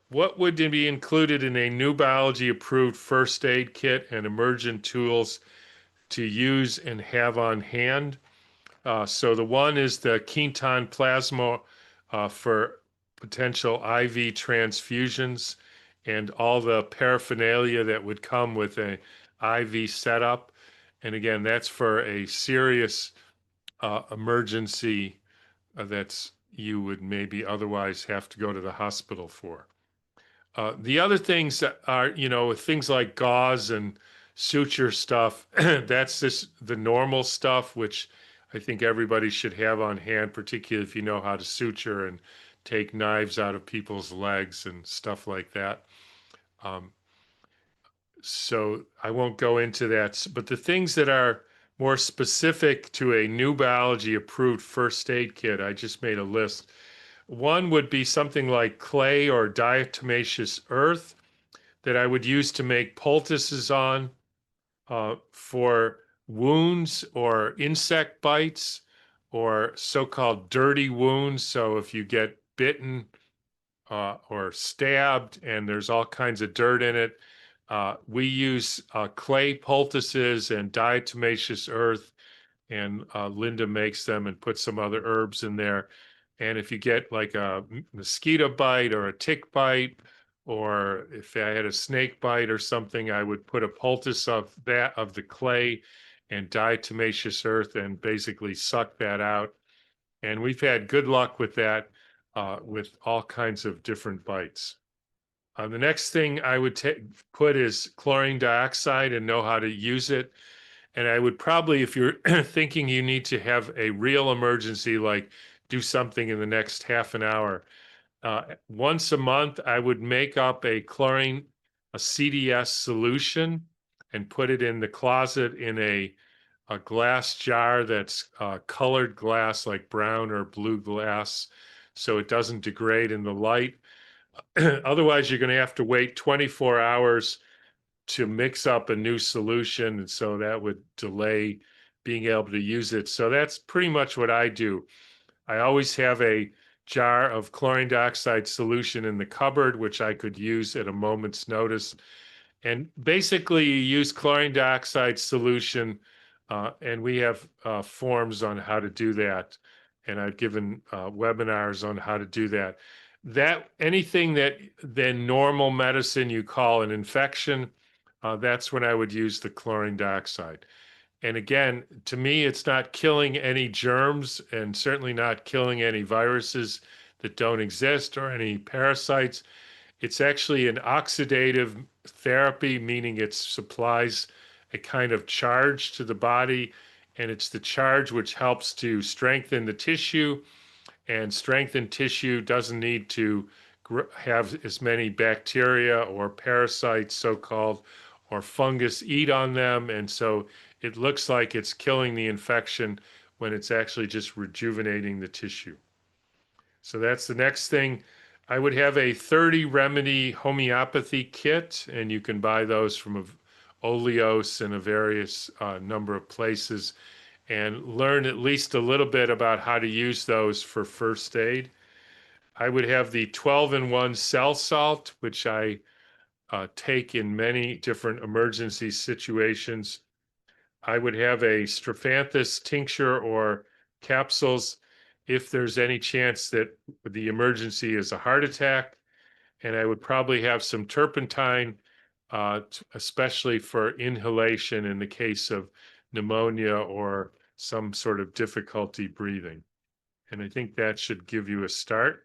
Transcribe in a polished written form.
What would be included in a new biology approved first aid kit and emergent tools to use and have on hand? So the one is the Quinton plasma for potential IV transfusions and all the paraphernalia that would come with a IV setup. And again, that's for a serious emergency that's you would maybe otherwise have to go to the hospital for. The other things that are, things like gauze and suture stuff, that's just the normal stuff, which I think everybody should have on hand, particularly if you know how to suture and take knives out of people's legs and stuff like that. Um, so I won't go into that. But the things that are more specific to a new biology approved first aid kit, I just made a list. One would be something like clay or diatomaceous earth that I would use to make poultices on for wounds or insect bites or so-called dirty wounds. So if you get bitten or stabbed and there's all kinds of dirt in it, we use clay poultices and diatomaceous earth, and Linda makes them and puts some other herbs in there. And if you get like a mosquito bite or a tick bite, or if I had a snake bite or something, I would put a poultice of that, of the clay and diatomaceous earth, and basically suck that out. And we've had good luck with that, with all kinds of different bites. The next thing I would put is chlorine dioxide and know how to use it. And I would probably, if you're thinking you need to have a real emergency, like do something in the next half an hour, once a month, I would make up a CDS solution and put it in the closet in a glass jar that's colored glass, like brown or blue glass, so it doesn't degrade in the light. Otherwise, you're going to have to wait 24 hours to mix up a new solution. And so that would delay being able to use it. So that's pretty much what I do. I always have a jar of chlorine dioxide solution in the cupboard, which I could use at a moment's notice. And basically, you use chlorine dioxide solution, and we have forms on how to do that. And I've given webinars on how to do that. That anything that than normal medicine you call an infection, that's when I would use the chlorine dioxide. And again, to me, it's not killing any germs and certainly not killing any viruses that don't exist or any parasites. It's actually an oxidative therapy, meaning it supplies a kind of charge to the body, and it's the charge which helps to strengthen the tissue, and strengthened tissue doesn't need to have as many bacteria or parasites, so-called, or fungus eat on them, and so it looks like it's killing the infection when it's actually just rejuvenating the tissue. So that's the next thing. I would have a 30 remedy homeopathy kit, and you can buy those from Oleos and a various number of places, and learn at least a little bit about how to use those for first aid. I would have the 12-in-1 cell salt, which I take in many different emergency situations. I would have a strophanthus tincture or capsules if there's any chance that the emergency is a heart attack. And I would probably have some turpentine, especially for inhalation in the case of pneumonia or some sort of difficulty breathing. And I think that should give you a start.